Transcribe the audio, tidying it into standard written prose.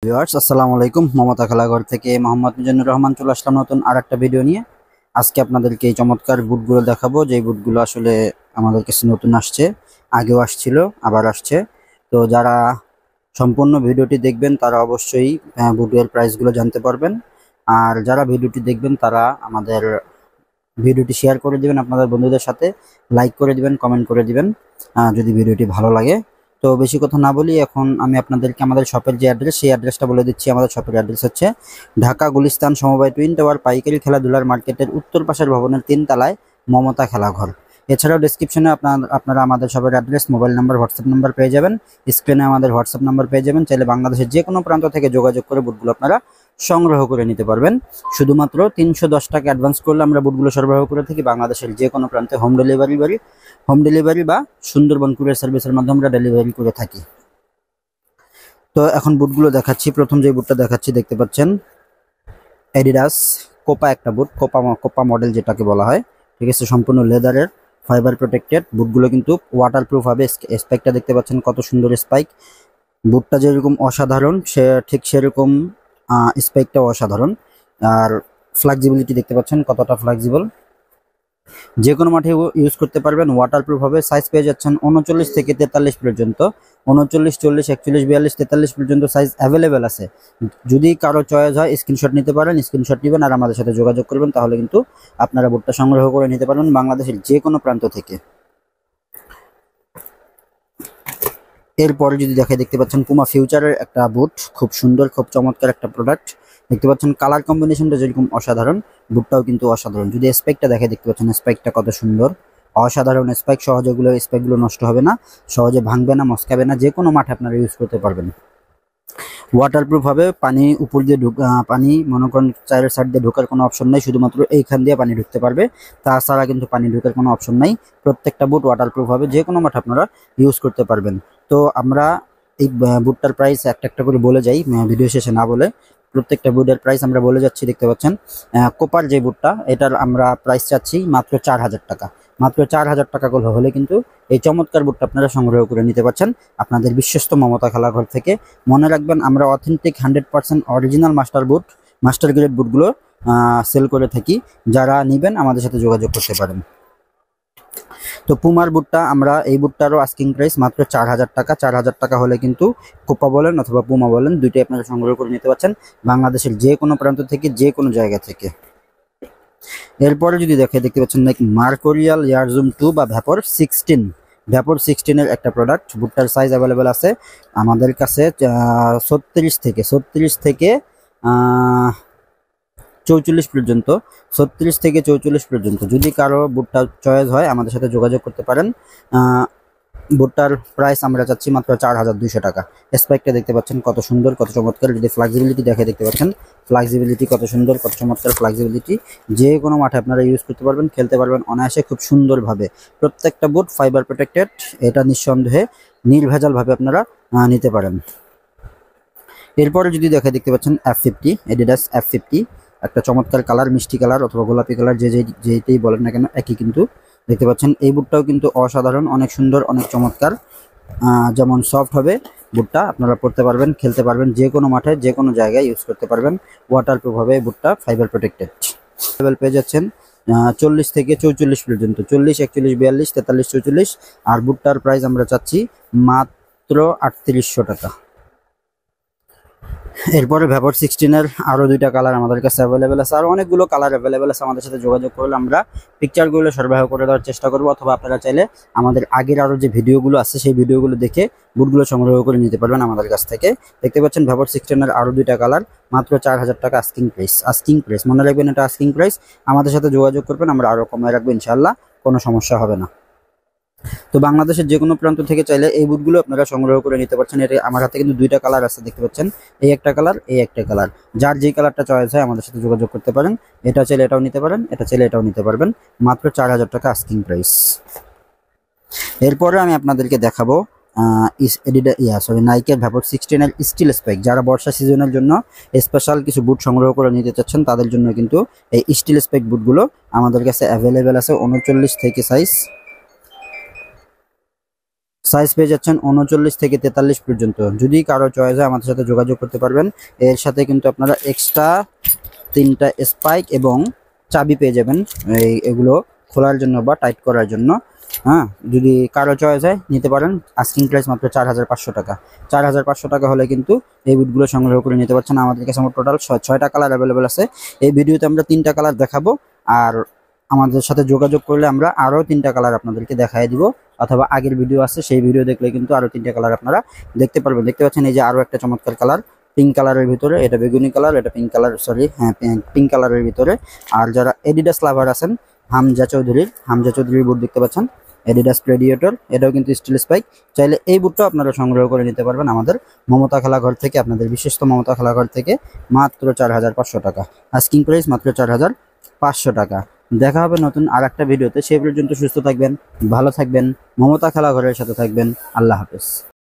Viewers আসসালামু আলাইকুম। মমতা খেলাঘর থেকে মোহাম্মদ মিজানুর রহমান চলে আসলাম নতুন আরেকটা ভিডিও নিয়ে। আজকে আপনাদেরকে এই চমৎকার বুটগুলো দেখাবো, যে বুটগুলো আসলে আমাদের কাছে নতুন আসছে, আগেও আসছিল, আবার আসছে। তো যারা সম্পূর্ণ ভিডিওটি দেখবেন তারা অবশ্যই বুটের প্রাইসগুলো জানতে পারবেন। আর যারা ভিডিওটি দেখবেন তারা আমাদের ভিডিওটি শেয়ার করে দিবেন আপনাদের বন্ধুদের সাথে, লাইক করে দিবেন, কমেন্ট করে দিবেন যদি ভিডিওটি ভালো লাগে। তো বেশি কথা না বলি, এখন আমি আপনাদেরকে আমাদের শপের যে অ্যাড্রেস, সেই অ্যাড্রেসটা বলে দিচ্ছি। আমাদের শপের অ্যাড্রেস হচ্ছে ঢাকা গুলিস্তান সমবায় টুইন টাওয়ার পাইকারি খেলাধুলার মার্কেটের উত্তর পাশের ভবনের 3 তলায় মমতা খেলাঘর। এছাড়াও ডেসক্রিপশনে আপনারা আমাদের শপের address, mobile number, WhatsApp number পেয়ে যাবেন। স্ক্রিনে আমাদের হোয়াটসঅ্যাপ নাম্বার পেয়ে যাবেন। চাইলে বাংলাদেশের যে কোনো প্রান্ত থেকে যোগাযোগ করে বুটগুলো আপনারা সংগ্রহ করে নিতে পারবেন। শুধুমাত্র 310 টাকা অ্যাডভান্স করলে আমরা বুটগুলো সরবরাহ করে থাকি বাংলাদেশের যে কোনো প্রান্তে। হোম ডেলিভারি বা সুন্দরবন কুরিয়ার সার্ভিসের মাধ্যমে আমরা ডেলিভারি করে থাকি। তো এখন বুটগুলো দেখাচ্ছি। প্রথম যে বুটটা দেখাচ্ছি দেখতে পাচ্ছেন, অ্যাডিডাস কোপা একটা বুট, কোপা মডেল যেটাকে বলা হয়, ঠিক আছে। সম্পূর্ণ লেদারের, ফাইবার প্রোটেক্টেড বুটগুলো কিন্তু ওয়াটারপ্রুফ হবে। স্পাইকটা দেখতে পাচ্ছেন কত সুন্দর স্পাইক। বুটটা যেরকম অসাধারণ, ঠিক সেরকম স্পাইকটাও অসাধারণ। আর ফ্লেক্সিবিলিটি দেখতে পাচ্ছেন কতটা ফ্লেক্সিবল, যে কোনো মাঠে ইউজ করতে পারবেন। ওয়াটারপ্রুফ হবে। সাইজ পেয়ে যাচ্ছেন 39 থেকে 43 পর্যন্ত। 39, 40, 41, 42, 43 পর্যন্ত সাইজ অ্যাভেলেবেল আছে। যদি কারো চয়েস হয় স্ক্রিনশট নিতে পারেন, স্ক্রিনশট নেবেন আর আমাদের সাথে যোগাযোগ করবেন, তাহলে কিন্তু আপনারা বুটটা সংগ্রহ করে নিতে পারবেন বাংলাদেশের যে কোনো প্রান্ত থেকে। এরপরে যদি দেখতে পাচ্ছেন পুমা ফিউচারের একটা বুট, খুব সুন্দর, খুব চমৎকার একটা প্রোডাক্ট। দেখতে পাচ্ছেন কালার কম্বিনেশনটা যেরকম অসাধারণ, বুটটাও কিন্তু অসাধারণ। যদি স্পাইকটা দেখতে পাচ্ছেন স্পাইকটা কত সুন্দর, অসাধারণ স্পাইক। স্পাইকগুলো নষ্ট হবে না, সহজে ভাঙবে না, মস্কাবে না। যে কোনো মাঠে আপনারা ইউজ করতে পারবেন। ওয়াটারপ্রুফ হবে। পানি উপর দিয়ে পানি মনে করেন চারের সাইড দিয়ে ঢোকার কোনো অপশন নাই, শুধুমাত্র এইখান দিয়ে পানি ঢুকতে পারবে, তাছাড়া কিন্তু পানি ঢোকার কোনো অপশন নাই। প্রত্যেকটা বুট ওয়াটারপ্রুফ হবে, যে কোনো মাঠে আপনারা ইউজ করতে পারবেন। তো আমরা এই বুটটার প্রাইস একটা একটা করে বলে যাই, ভিডিও শেষে না বলে। প্রত্যেকটা বুটের প্রাইস আমরা বলে যাচ্ছি। দেখতে পাচ্ছেন কোপার যে বুটটা, এটার আমরা প্রাইস চাচ্ছি মাত্র 4000 টাকা। মাত্র 4000 টাকা হলে কিন্তু এই চমৎকার বুটটা আপনারা সংগ্রহ করে নিতে পারছেন আপনাদের বিশ্বস্ত মমতা খেলাঘর থেকে। মনে রাখবেন, আমরা অথেন্টিক 100% অরিজিনাল মাস্টার গ্রেড বুটগুলো সেল করে থাকি। যারা নেবেন আমাদের সাথে যোগাযোগ করতে পারেন। তো পুমার বুটটা, আমরা এই বুটটারও আস্কিং প্রাইস মাত্র 4000 টাকা। 4000 টাকা হলে কিন্তু কোপা বলেন অথবা পুমা বলেন, দুইটাই আপনারা সংগ্রহ করে নিতে পারছেন বাংলাদেশের যে কোনো প্রান্ত থেকে, যে কোনো জায়গা থেকে। এরপরে যদি দেখতে পাচ্ছেন মার্কোরিয়াল এয়ারজুম 2 বা ভ্যাপর 16 এর একটা প্রোডাক্ট। বুটটার সাইজ অ্যাভেলেবেল আছে আমাদের কাছে 36 থেকে 44 পর্যন্ত। 36 থেকে 44 পর্যন্ত। যদি কারো বুটটা চয়েস হয় আমাদের সাথে যোগাযোগ করতে পারেন। বুটটার প্রাইস আমরা চাচ্ছি মাত্র 4200 টাকা। স্পাইকটা দেখতে পাচ্ছেন কত সুন্দর, কত চমৎকার। যদি ফ্লেক্সিবিলিটি দেখতে পাচ্ছেন ফ্লেক্সিবিলিটি কত সুন্দর, কত চমৎকার ফ্লেক্সিবিলিটি। যে কোনো মাঠে আপনারা ইউজ করতে পারবেন, খেলতে পারবেন অনায়াসে, খুব সুন্দরভাবে। প্রত্যেকটা বুট ফাইবার প্রোটেক্টেড, এটা নিঃসন্দেহে নির্ভেজালভাবে আপনারা নিতে পারেন। এরপরে যদি দেখতে পাচ্ছেন F50, এডিডাস F50, একটা চমৎকার কালার, মিষ্টি কালার অথবা গোলাপি কালার, যেটাই বলেন না কেন একই কিন্তু। দেখতে পাচ্ছেন এই বুটটাও কিন্তু অসাধারণ, অনেক সুন্দর, অনেক চমৎকার। যেমন সফট হবে বুটটা, আপনারা পরতে পারবেন, খেলতে পারবেন, যে কোনো মাঠে যে কোনো জায়গায় ইউজ করতে পারবেন। ওয়াটারপ্রুফ হবে বুটটা, ফাইবার প্রোটেক্টেড। লেভেল পেয়ে যাচ্ছেন 40 থেকে 44 পর্যন্ত। 40, 41, 42, 43, 44। আর বুটটার প্রাইস আমরা চাচ্ছি মাত্র 3800 টাকা। এরপরে ভ্যাপর 16 আরও দুইটা কালার আমাদের কাছে অ্যাভেলেবেল আছে। আর অনেকগুলো কালার অ্যাভেলেবেল আছে। আমাদের সাথে যোগাযোগ করলে আমরা পিকচারগুলো সরবরাহ করে দেওয়ার চেষ্টা করবো, অথবা আপনারা চাইলে আমাদের আগের আরও যে ভিডিওগুলো আছে সেই ভিডিওগুলো দেখে বুটগুলো সংগ্রহ করে নিতে পারবেন আমাদের কাছ থেকে। দেখতে পাচ্ছেন ভ্যাপর 16 আরও দুইটা কালার, মাত্র 4000 টাকা আস্কিং প্রাইস। মনে রাখবেন এটা আস্কিং প্রাইস। আমাদের সাথে যোগাযোগ করবেন, আমরা আরও কমায় রাখবো ইনশাল্লাহ, কোনো সমস্যা হবে না। তো বাংলাদেশের যে কোনো প্রান্ত থেকে চাইলে এই বুটগুলো আপনারা সংগ্রহ করে নিতে পারছেন। এটা আমার হাতে কিন্তু দুইটা কালার আছে, দেখতে পাচ্ছেন, এই একটা কালার, এই একটা কালার। যার যে কালারটা চয়েস হয় আমাদের সাথে যোগাযোগ করতে পারেন। এটা চাইলে এটাও নিতে পারেন, এটা চাইলে এটাও নিতে পারবেন। মাত্র 4000 টাকা আস্কিং প্রাইস। এরপরে আমি আপনাদেরকে দেখাবো নাইকের ভ্যাপর 16 স্টিল স্পাইক। যারা বর্ষা সিজনের জন্য স্পেশাল কিছু বুট সংগ্রহ করে নিতে চাচ্ছেন তাদের জন্য কিন্তু এই স্টিল স্পাইক বুটগুলো আমাদের কাছে অ্যাভেলেবেল আছে। 39 থেকে সাইজ পেয়ে যাচ্ছেন 39 থেকে 43 পর্যন্ত। যদি কারো চয়েস হয় আমাদের সাথে যোগাযোগ করতে পারবেন। এর সাথে কিন্তু আপনারা এক্সট্রা 3টা স্পাইক এবং চাবি পেয়ে যাবেন এগুলো খোলার জন্য বা টাইট করার জন্য। হ্যাঁ, যদি কারো চয়েস হয় নিতে পারেন। আস্কিং প্রাইস মাত্র 4500 টাকা। 4500 টাকা হলে কিন্তু এই বুটগুলো সংগ্রহ করে নিতে পারছেন। আমাদের কাছে আমার টোটাল 6টা কালার অ্যাভেলেবেল আছে। এই ভিডিওতে আমরা 3টা কালার দেখাবো, আর আমাদের সাথে যোগাযোগ করলে আমরা আরও 3টা কালার আপনাদেরকে দেখাই দিব, অথবা আগের ভিডিও আছে সেই ভিডিও দেখলে কিন্তু আরও 3টা কালার আপনারা দেখতে পারবেন। দেখতে পাচ্ছেন এই যে আরও একটা চমৎকার কালার পিঙ্ক কালারের ভিতরে, এটা বেগুনি কালার, এটা পিঙ্ক কালার, সরি হ্যাঁ পিঙ্ক কালারের ভিতরে। আর যারা এডিডাস লাভার আছেন, হামজা চৌধুরীর বুট দেখতে পাচ্ছেন, এডিডাস প্রেডিয়েটর, এটাও কিন্তু স্টিল স্পাইক। চাইলে এই বুটটাও আপনারা সংগ্রহ করে নিতে পারবেন আমাদের মমতা খেলাঘর থেকে, আপনাদের বিশ্বস্ত মমতা খেলাঘর থেকে, মাত্র 4500 টাকা। আস্কিং প্রাইস মাত্র 4500 টাকা। দেখা হবে নতুন আর একটা ভিডিওতে। সেই পর্যন্ত সুস্থ থাকবেন, ভালো থাকবেন, মমতা খেলাঘরের সাথে থাকবেন। আল্লাহ হাফেজ।